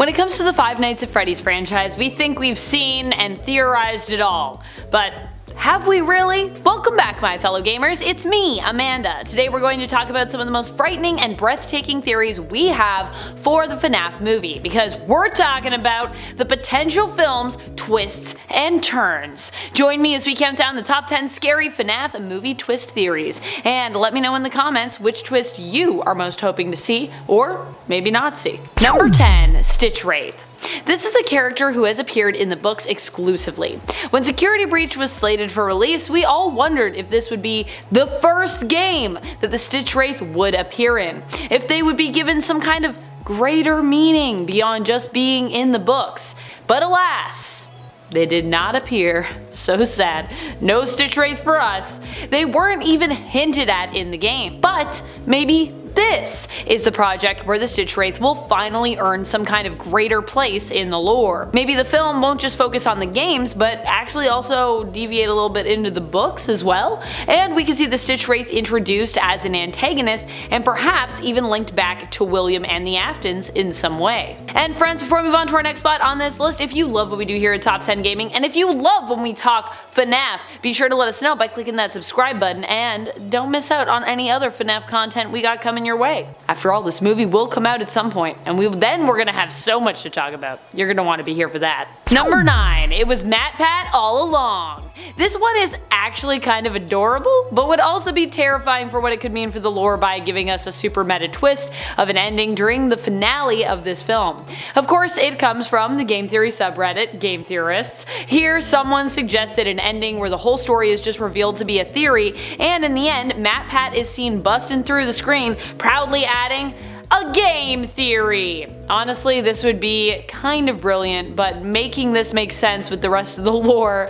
When it comes to the Five Nights at Freddy's franchise, we think we've seen and theorized it all, but have we really? Welcome back, my fellow gamers, it's me, Amanda. Today we're going to talk about some of the most frightening and breathtaking theories we have for the FNAF movie, because we're talking about the potential film's twists and turns. Join me as we count down the top 10 scary FNAF movie twist theories, and let me know in the comments which twist you are most hoping to see, or maybe not see. Number 10. Stitchwraith. This is a character who has appeared in the books exclusively. When Security Breach was slated for release, we all wondered if this would be the first game that the Stitchwraith would appear in, if they would be given some kind of greater meaning beyond just being in the books. But alas, they did not appear. So sad. No Stitchwraith for us. They weren't even hinted at in the game. But maybe this is the project where the Stitchwraith will finally earn some kind of greater place in the lore. Maybe the film won't just focus on the games, but actually also deviate a little bit into the books as well, and we can see the Stitchwraith introduced as an antagonist and perhaps even linked back to William and the Aftons in some way. And friends, before we move on to our next spot on this list, if you love what we do here at Top 10 Gaming, and if you love when we talk FNAF, be sure to let us know by clicking that subscribe button, and don't miss out on any other FNAF content we got coming your way. After all, this movie will come out at some point, and we're gonna have so much to talk about. You're gonna want to be here for that. Number 9. It was MATPAT all along. This one is actually kind of adorable, but would also be terrifying for what it could mean for the lore by giving us a super meta twist of an ending during the finale of this film. Of course, it comes from the game theory subreddit, Game Theorists. Here, someone suggested an ending where the whole story is just revealed to be a theory, and in the end, MATPAT is seen busting through the screen, proudly adding, "A game theory." Honestly, this would be kind of brilliant, but making this make sense with the rest of the lore,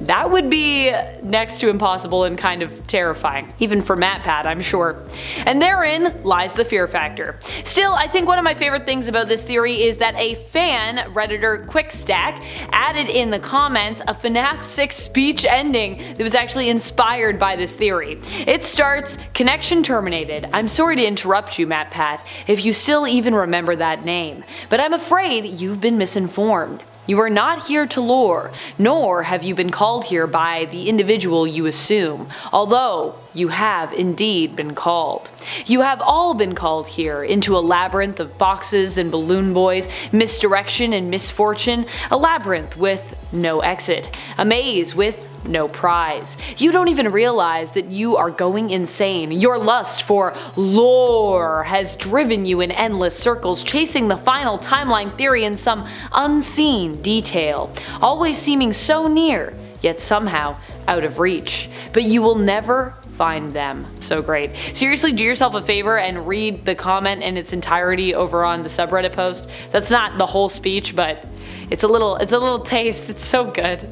that would be next to impossible and kind of terrifying, even for MATPAT, I'm sure. And therein lies the fear factor. Still, I think one of my favorite things about this theory is that a fan, Redditor Quickstack, added in the comments a FNAF 6 speech ending that was actually inspired by this theory. It starts, "Connection terminated. I'm sorry to interrupt you, MATPAT, if you still even remember that name, but I'm afraid you've been misinformed. You are not here to lore, nor have you been called here by the individual you assume, although you have indeed been called. You have all been called here into a labyrinth of boxes and balloon boys, misdirection and misfortune, a labyrinth with no exit, a maze with no prize. You don't even realize that you are going insane. Your lust for lore has driven you in endless circles, chasing the final timeline theory in some unseen detail, always seeming so near, yet somehow out of reach. But you will never find them." So great. Seriously, do yourself a favor and read the comment in its entirety over on the subreddit post. That's not the whole speech, but it's a little taste. It's so good.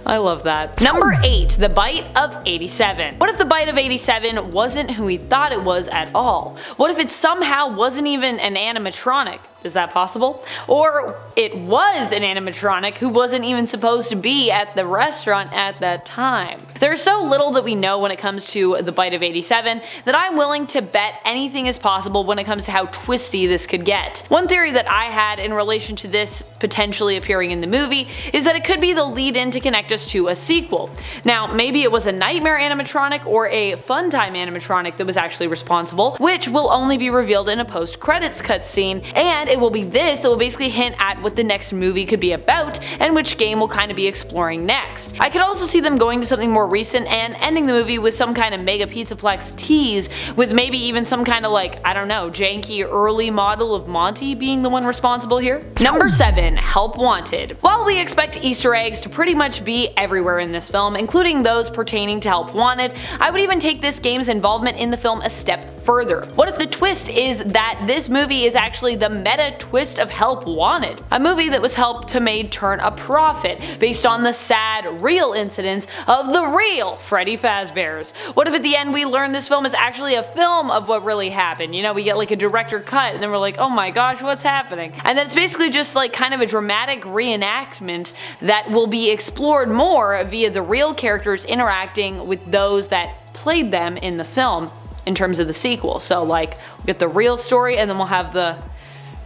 I love that. Number 8. The Bite of 87. What if the Bite of 87 wasn't who we thought it was at all? What if it somehow wasn't even an animatronic? Is that possible? Or it was an animatronic who wasn't even supposed to be at the restaurant at that time. There's so little that we know when it comes to the Bite of 87 that I'm willing to bet anything is possible when it comes to how twisty this could get. One theory that I had in relation to this potentially appearing in the movie is that it could be the lead-in to connect us to a sequel. Now, maybe it was a nightmare animatronic or a funtime animatronic that was actually responsible, which will only be revealed in a post-credits cutscene, and it will be this that will basically hint at what the next movie could be about and which game we'll kind of be exploring next. I could also see them going to something more recent and ending the movie with some kind of mega pizzaplex tease, with maybe even some kind of, like, I don't know, janky early model of Monty being the one responsible here. Number 7. Help Wanted. While we expect Easter eggs to pretty much be everywhere in this film, including those pertaining to Help Wanted, I would even take this game's involvement in the film a step further. What if the twist is that this movie is actually the meta twist of Help Wanted? A movie that was helped to made turn a profit based on the sad, real incidents of the real Freddy Fazbear's. What if at the end we learn this film is actually a film of what really happened? You know, we get like a director cut and then we're like, oh my gosh, what's happening? And then it's basically just like kind of a dramatic reenactment that will be explored more via the real characters interacting with those that played them in the film in terms of the sequel. So like, we'll get the real story and then we'll have the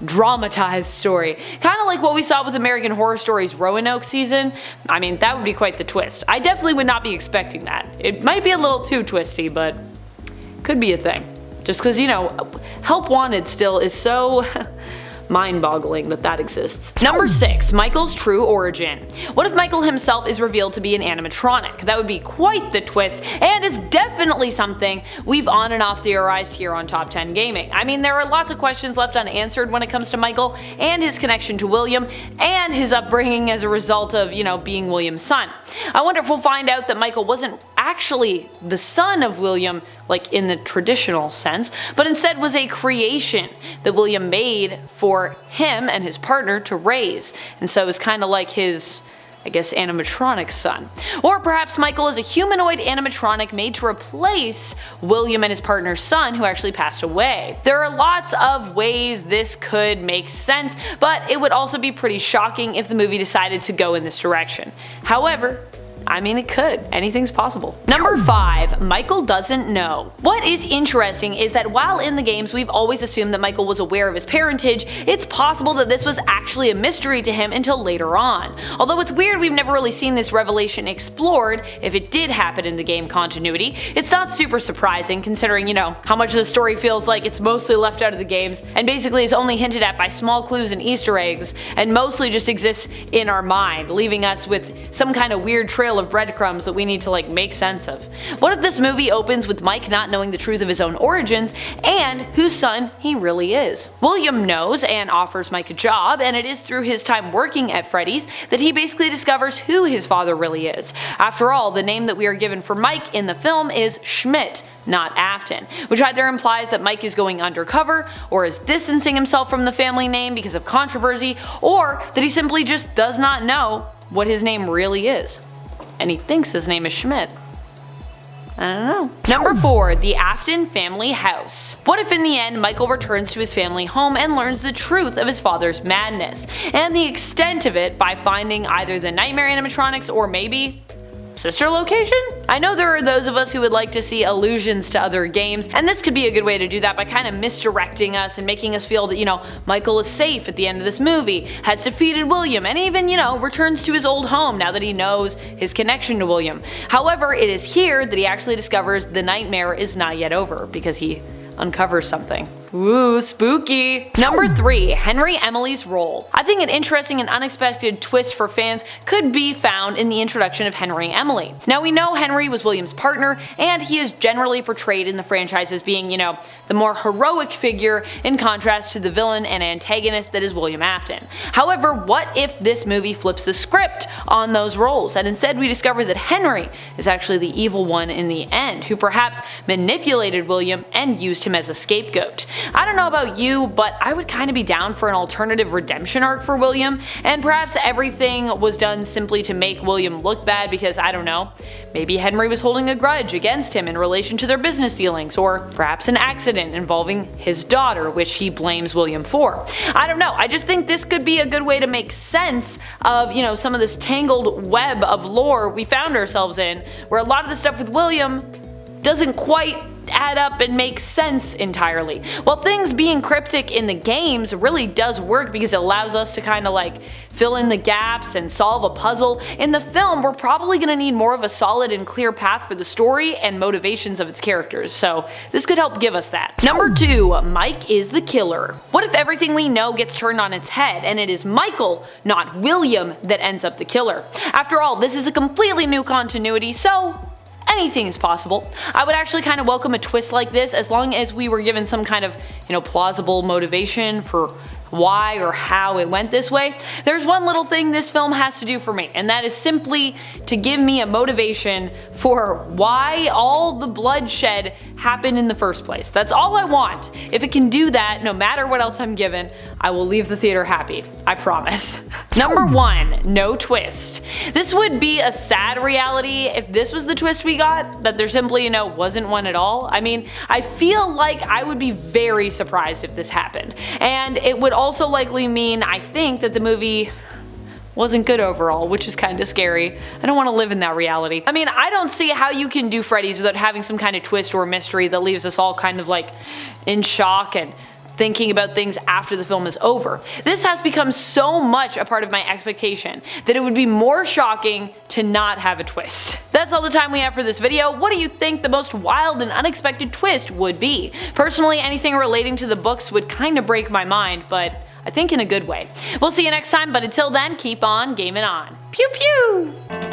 dramatized story. Kind of like what we saw with American Horror Story's Roanoke season. I mean, that would be quite the twist. I definitely would not be expecting that. It might be a little too twisty, but could be a thing. Just because, you know, Help Wanted still is so mind-boggling that exists. Number 6. Michael's true origin. What if Michael himself is revealed to be an animatronic? That would be quite the twist, and is definitely something we've on and off theorized here on Top 10 Gaming. I mean, there are lots of questions left unanswered when it comes to Michael and his connection to William and his upbringing as a result of, you know, being William's son. I wonder if we'll find out that Michael wasn't actually the son of William, like in the traditional sense, but instead was a creation that William made for him and his partner to raise, and so it was kind of like his, I guess, animatronic son. Or perhaps Michael is a humanoid animatronic made to replace William and his partner's son who actually passed away. There are lots of ways this could make sense, but it would also be pretty shocking if the movie decided to go in this direction. However, I mean, it could. Anything's possible. Number 5. Michael doesn't know. What is interesting is that while in the games we've always assumed that Michael was aware of his parentage, it's possible that this was actually a mystery to him until later on. Although it's weird we've never really seen this revelation explored, if it did happen in the game continuity, it's not super surprising considering, you know, how much the story feels like it's mostly left out of the games and basically is only hinted at by small clues and Easter eggs and mostly just exists in our mind, leaving us with some kind of weird trail of breadcrumbs that we need to like make sense of. What if this movie opens with Mike not knowing the truth of his own origins and whose son he really is? William knows and offers Mike a job, and it is through his time working at Freddy's that he basically discovers who his father really is. After all, the name that we are given for Mike in the film is Schmidt, not Afton, which either implies that Mike is going undercover or is distancing himself from the family name because of controversy, or that he simply just does not know what his name really is. And he thinks his name is Schmidt. I don't know. Number 4. The Afton Family House. What if in the end Michael returns to his family home and learns the truth of his father's madness, and the extent of it by finding either the nightmare animatronics or maybe sister location? I know there are those of us who would like to see allusions to other games, and this could be a good way to do that by kind of misdirecting us and making us feel that, you know, Michael is safe at the end of this movie, has defeated William, and even, you know, returns to his old home now that he knows his connection to William. However, it is here that he actually discovers the nightmare is not yet over, because he uncovers something. Ooh, spooky! Number 3. Henry Emily's role. I think an interesting and unexpected twist for fans could be found in the introduction of Henry Emily. Now we know Henry was William's partner, and he is generally portrayed in the franchise as being, you know, the more heroic figure in contrast to the villain and antagonist that is William Afton. However, what if this movie flips the script on those roles, and instead we discover that Henry is actually the evil one in the end, who perhaps manipulated William and used him as a scapegoat? I don't know about you, but I would kind of be down for an alternative redemption arc for William, and perhaps everything was done simply to make William look bad because, I don't know, maybe Henry was holding a grudge against him in relation to their business dealings, or perhaps an accident involving his daughter, which he blames William for. I don't know, I just think this could be a good way to make sense of, you know, some of this tangled web of lore we found ourselves in, where a lot of the stuff with William doesn't quite add up and make sense entirely. While things being cryptic in the games really does work because it allows us to kind of like fill in the gaps and solve a puzzle, in the film we're probably going to need more of a solid and clear path for the story and motivations of its characters, so this could help give us that. Number 2. Mike is the killer. What if everything we know gets turned on its head and it is Michael, not William, that ends up the killer? After all, this is a completely new continuity, so anything is possible. I would actually kind of welcome a twist like this as long as we were given some kind of, you know, plausible motivation for why or how it went this way. There's one little thing this film has to do for me, and that is simply to give me a motivation for why all the bloodshed happened in the first place. That's all I want. If it can do that, no matter what else I'm given, I will leave the theater happy. I promise. Number 1. No twist. This would be a sad reality if this was the twist we got, that there simply, you know, wasn't one at all. I mean, I feel like I would be very surprised if this happened, and it would also likely mean, I think, that the movie wasn't good overall, which is kind of scary. I don't want to live in that reality. I mean, I don't see how you can do Freddy's without having some kind of twist or mystery that leaves us all kind of like in shock and thinking about things after the film is over. This has become so much a part of my expectation that it would be more shocking to not have a twist. That's all the time we have for this video. What do you think the most wild and unexpected twist would be? Personally, anything relating to the books would kinda break my mind, but I think in a good way. We'll see you next time, but until then, keep on gaming on. Pew pew!